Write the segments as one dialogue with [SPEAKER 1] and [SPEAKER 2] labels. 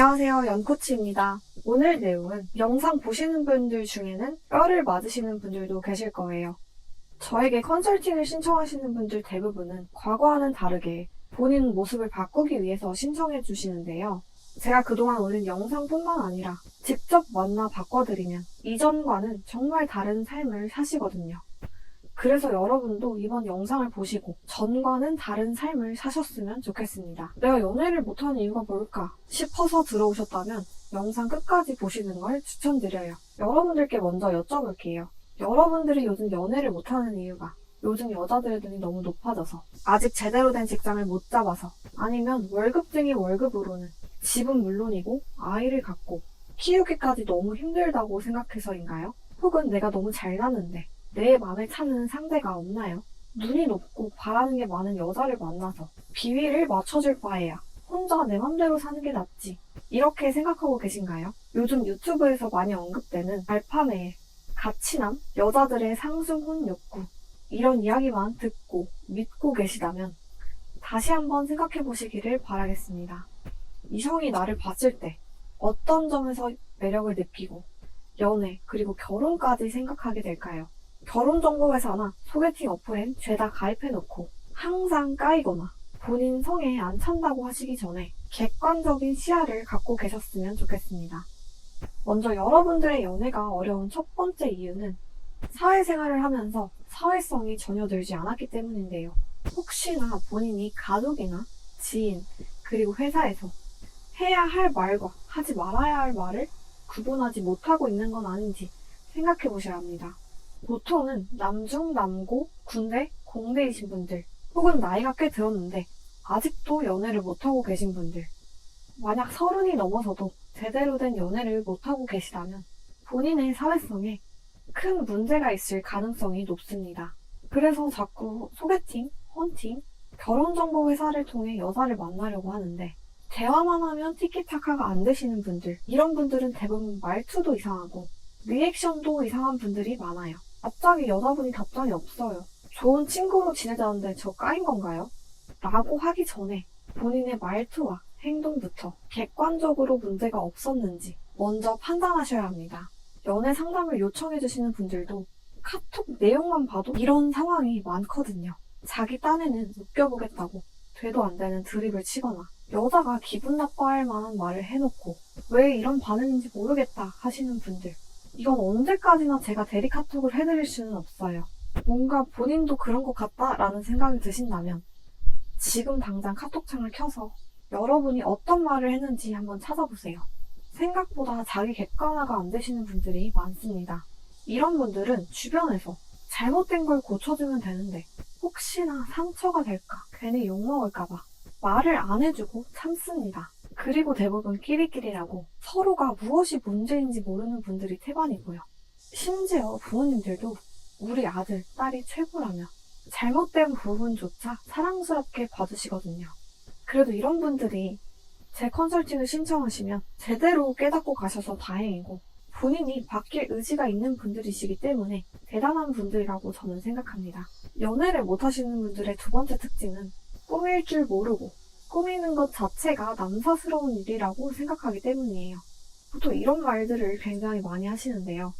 [SPEAKER 1] 안녕하세요, 연코치입니다. 오늘 내용은 영상 보시는 분들 중에는 뼈를 맞으시는 분들도 계실 거예요. 저에게 컨설팅을 신청하시는 분들 대부분은 과거와는 다르게 본인 모습을 바꾸기 위해서 신청해 주시는데요. 제가 그동안 올린 영상뿐만 아니라 직접 만나 바꿔드리면 이전과는 정말 다른 삶을 사시거든요. 그래서 여러분도 이번 영상을 보시고 전과는 다른 삶을 사셨으면 좋겠습니다. 내가 연애를 못하는 이유가 뭘까 싶어서 들어오셨다면 영상 끝까지 보시는 걸 추천드려요. 여러분들께 먼저 여쭤볼게요. 여러분들이 요즘 연애를 못하는 이유가 요즘 여자들의 눈이 너무 높아져서, 아직 제대로 된 직장을 못 잡아서, 아니면 월급쟁이 월급으로는 집은 물론이고 아이를 갖고 키우기까지 너무 힘들다고 생각해서인가요? 혹은 내가 너무 잘났는데 내 맘에 차는 상대가 없나요? 눈이 높고 바라는 게 많은 여자를 만나서 비위를 맞춰줄 바에야 혼자 내 맘대로 사는 게 낫지, 이렇게 생각하고 계신가요? 요즘 유튜브에서 많이 언급되는 알파메일, 가치남, 여자들의 상승혼 욕구, 이런 이야기만 듣고 믿고 계시다면 다시 한번 생각해 보시기를 바라겠습니다. 이성이 나를 봤을 때 어떤 점에서 매력을 느끼고 연애 그리고 결혼까지 생각하게 될까요? 결혼정보회사나 소개팅 어플엔 죄다 가입해놓고 항상 까이거나 본인 성에 안 찬다고 하시기 전에 객관적인 시야를 갖고 계셨으면 좋겠습니다. 먼저 여러분들의 연애가 어려운 첫 번째 이유는 사회생활을 하면서 사회성이 전혀 늘지 않았기 때문인데요. 혹시나 본인이 가족이나 지인, 그리고 회사에서 해야 할 말과 하지 말아야 할 말을 구분하지 못하고 있는 건 아닌지 생각해 보셔야 합니다. 보통은 남중, 남고, 군대, 공대이신 분들, 혹은 나이가 꽤 들었는데 아직도 연애를 못하고 계신 분들, 만약 30이 넘어서도 제대로 된 연애를 못하고 계시다면 본인의 사회성에 큰 문제가 있을 가능성이 높습니다. 그래서 자꾸 소개팅, 헌팅, 결혼정보회사를 통해 여자를 만나려고 하는데, 대화만 하면 티키타카가 안 되시는 분들, 이런 분들은 대부분 말투도 이상하고 리액션도 이상한 분들이 많아요. 갑자기 여자분이 답장이 없어요. 좋은 친구로 지내자는데 저 까인 건가요? 라고 하기 전에 본인의 말투와 행동부터 객관적으로 문제가 없었는지 먼저 판단하셔야 합니다. 연애 상담을 요청해주시는 분들도 카톡 내용만 봐도 이런 상황이 많거든요. 자기 딴에는 웃겨보겠다고 되도 안 되는 드립을 치거나 여자가 기분 나빠할 만한 말을 해놓고 왜 이런 반응인지 모르겠다 하시는 분들, 이건 언제까지나 제가 대리 카톡을 해드릴 수는 없어요. 뭔가 본인도 그런 것 같다라는 생각이 드신다면 지금 당장 카톡창을 켜서 여러분이 어떤 말을 했는지 한번 찾아보세요. 생각보다 자기 객관화가 안 되시는 분들이 많습니다. 이런 분들은 주변에서 잘못된 걸 고쳐주면 되는데 혹시나 상처가 될까, 괜히 욕먹을까봐 말을 안 해주고 참습니다. 그리고 대부분 끼리끼리라고 서로가 무엇이 문제인지 모르는 분들이 태반이고요. 심지어 부모님들도 우리 아들, 딸이 최고라며 잘못된 부분조차 사랑스럽게 봐주시거든요. 그래도 이런 분들이 제 컨설팅을 신청하시면 제대로 깨닫고 가셔서 다행이고, 본인이 바뀔 의지가 있는 분들이시기 때문에 대단한 분들이라고 저는 생각합니다. 연애를 못하시는 분들의 두 번째 특징은 꾸밀 줄 모르고 꾸미는 것 자체가 남사스러운 일이라고 생각하기 때문이에요. 보통 이런 말들을 굉장히 많이 하시는데요.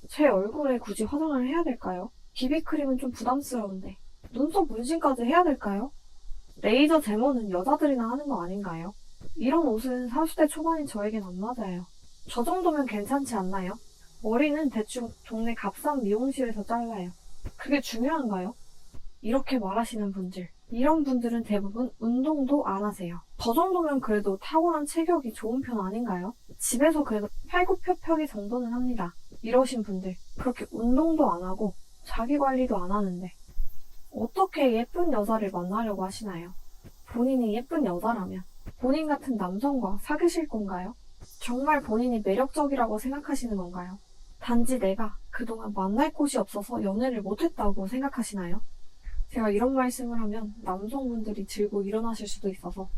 [SPEAKER 1] 제 얼굴에 굳이 화장을 해야 될까요? 비비크림은 좀 부담스러운데 눈썹 문신까지 해야 될까요? 레이저 제모는 여자들이나 하는 거 아닌가요? 이런 옷은 30대 초반인 저에겐 안 맞아요. 저 정도면 괜찮지 않나요? 머리는 대충 동네 값싼 미용실에서 잘라요. 그게 중요한가요? 이렇게 말하시는 분들, 이런 분들은 대부분 운동도 안 하세요. 저 정도면 그래도 타고난 체격이 좋은 편 아닌가요? 집에서 그래도 팔굽혀펴기 정도는 합니다. 이러신 분들, 그렇게 운동도 안 하고 자기 관리도 안 하는데 어떻게 예쁜 여자를 만나려고 하시나요? 본인이 예쁜 여자라면 본인 같은 남성과 사귀실 건가요? 정말 본인이 매력적이라고 생각하시는 건가요? 단지 내가 그동안 만날 곳이 없어서 연애를 못했다고 생각하시나요? 제가 이런 말씀을 하면 남성분들이 들고 일어나실 수도 있어서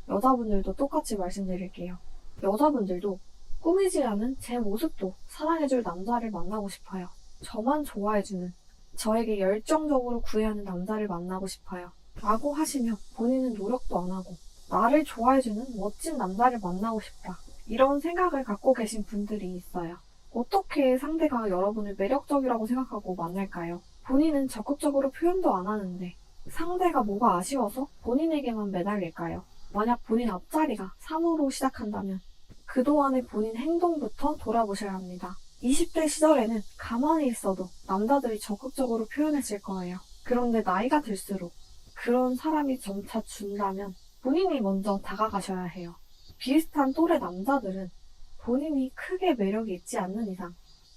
[SPEAKER 1] 여자분들도 똑같이 말씀드릴게요. 여자분들도 꾸미지 않은 제 모습도 사랑해줄 남자를 만나고 싶어요. 저만 좋아해주는, 저에게 열정적으로 구애하는 남자를 만나고 싶어요. 라고 하시며 본인은 노력도 안 하고 나를 좋아해주는 멋진 남자를 만나고 싶다, 이런 생각을 갖고 계신 분들이 있어요. 어떻게 상대가 여러분을 매력적이라고 생각하고 만날까요? 본인은 적극적으로 표현도 안 하는데 상대가 뭐가 아쉬워서 본인에게만 매달릴까요? 만약 본인 앞자리가 3으로 시작한다면 그동안의 본인 행동부터 돌아보셔야 합니다. 20대 시절에는 가만히 있어도 남자들이 적극적으로 표현했을 거예요. 그런데 나이가 들수록 그런 사람이 점차 준다면 본인이 먼저 다가가셔야 해요. 비슷한 또래 남자들은 본인이 크게 매력이 있지 않는 이상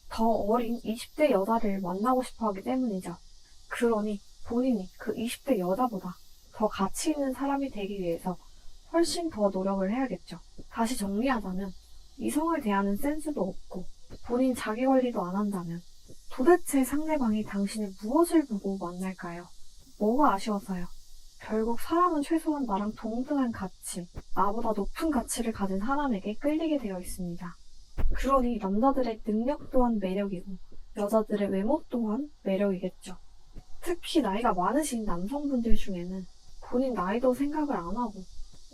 [SPEAKER 1] 더 어린 20대 여자를 만나고 싶어 하기 때문이죠. 그러니 본인이 그 20대 여자보다 더 가치 있는 사람이 되기 위해서 훨씬 더 노력을 해야겠죠. 다시 정리하자면 이성을 대하는 센스도 없고 본인 자기 관리도 안 한다면 도대체 상대방이 당신의 무엇을 보고 만날까요? 뭐가 아쉬워서요? 결국 사람은 최소한 나랑 동등한 가치, 나보다 높은 가치를 가진 사람에게 끌리게 되어 있습니다. 그러니 남자들의 능력 또한 매력이고 여자들의 외모 또한 매력이겠죠. 특히 나이가 많으신 남성분들 중에는 본인 나이도 생각을 안 하고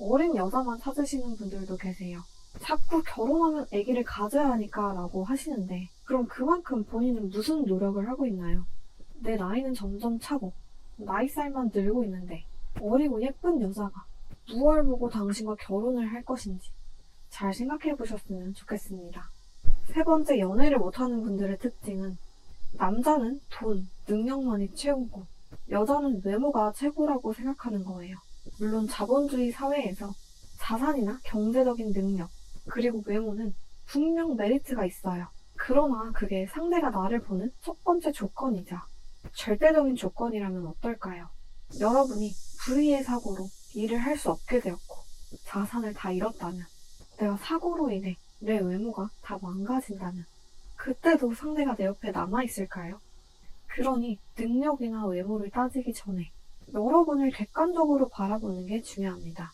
[SPEAKER 1] 어린 여자만 찾으시는 분들도 계세요. 자꾸 결혼하면 아기를 가져야 하니까 라고 하시는데 그럼 그만큼 본인은 무슨 노력을 하고 있나요? 내 나이는 점점 차고 나이살만 늘고 있는데 어리고 예쁜 여자가 무얼 보고 당신과 결혼을 할 것인지 잘 생각해 보셨으면 좋겠습니다. 세 번째, 연애를 못하는 분들의 특징은 남자는 돈, 능력만이 최고고 여자는 외모가 최고라고 생각하는 거예요. 물론 자본주의 사회에서 자산이나 경제적인 능력, 그리고 외모는 분명 메리트가 있어요. 그러나 그게 상대가 나를 보는 첫 번째 조건이자 절대적인 조건이라면 어떨까요? 여러분이 불의의 사고로 일을 할 수 없게 되었고 자산을 다 잃었다면, 내가 사고로 인해 내 외모가 다 망가진다면 그때도 상대가 내 옆에 남아있을까요? 그러니 능력이나 외모를 따지기 전에 여러분을 객관적으로 바라보는 게 중요합니다.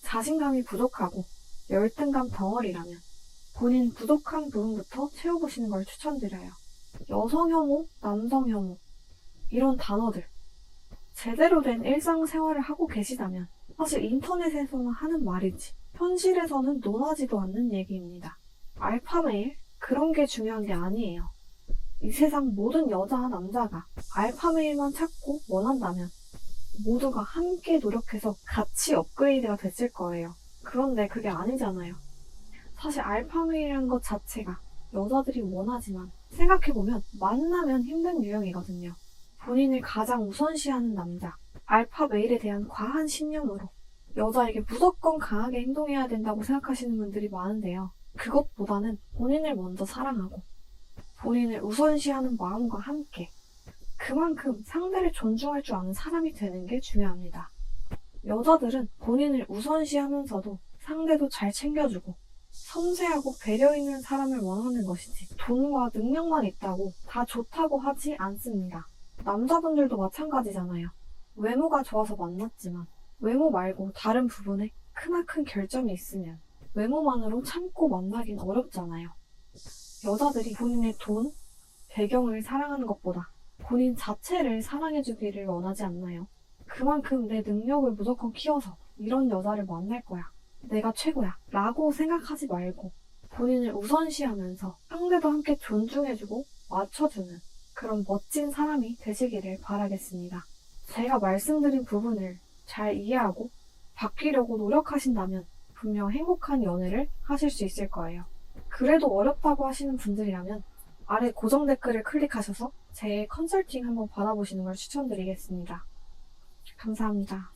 [SPEAKER 1] 자신감이 부족하고 열등감 덩어리라면 본인 부족한 부분부터 채워보시는 걸 추천드려요. 여성 혐오, 남성 혐오 이런 단어들 제대로 된 일상생활을 하고 계시다면 사실 인터넷에서만 하는 말이지 현실에서는 논하지도 않는 얘기입니다. 알파메일? 그런 게 중요한 게 아니에요. 이 세상 모든 여자와 남자가 알파메일만 찾고 원한다면 모두가 함께 노력해서 같이 업그레이드가 됐을 거예요. 그런데 그게 아니잖아요. 사실 알파메일이라는 것 자체가 여자들이 원하지만 생각해보면 만나면 힘든 유형이거든요. 본인을 가장 우선시하는 남자, 알파메일에 대한 과한 신념으로 여자에게 무조건 강하게 행동해야 된다고 생각하시는 분들이 많은데요. 그것보다는 본인을 먼저 사랑하고 본인을 우선시하는 마음과 함께 그만큼 상대를 존중할 줄 아는 사람이 되는 게 중요합니다. 여자들은 본인을 우선시하면서도 상대도 잘 챙겨주고 섬세하고 배려 있는 사람을 원하는 것이지 돈과 능력만 있다고 다 좋다고 하지 않습니다. 남자분들도 마찬가지잖아요. 외모가 좋아서 만났지만 외모 말고 다른 부분에 크나큰 결점이 있으면 외모만으로 참고 만나긴 어렵잖아요. 여자들이 본인의 돈, 배경을 사랑하는 것보다 본인 자체를 사랑해주기를 원하지 않나요? 그만큼 내 능력을 무조건 키워서 이런 여자를 만날 거야, 내가 최고야 라고 생각하지 말고 본인을 우선시하면서 상대도 함께 존중해주고 맞춰주는 그런 멋진 사람이 되시기를 바라겠습니다. 제가 말씀드린 부분을 잘 이해하고 바뀌려고 노력하신다면 분명 행복한 연애를 하실 수 있을 거예요. 그래도 어렵다고 하시는 분들이라면 아래 고정 댓글을 클릭하셔서 제 컨설팅 한번 받아보시는 걸 추천드리겠습니다. 감사합니다.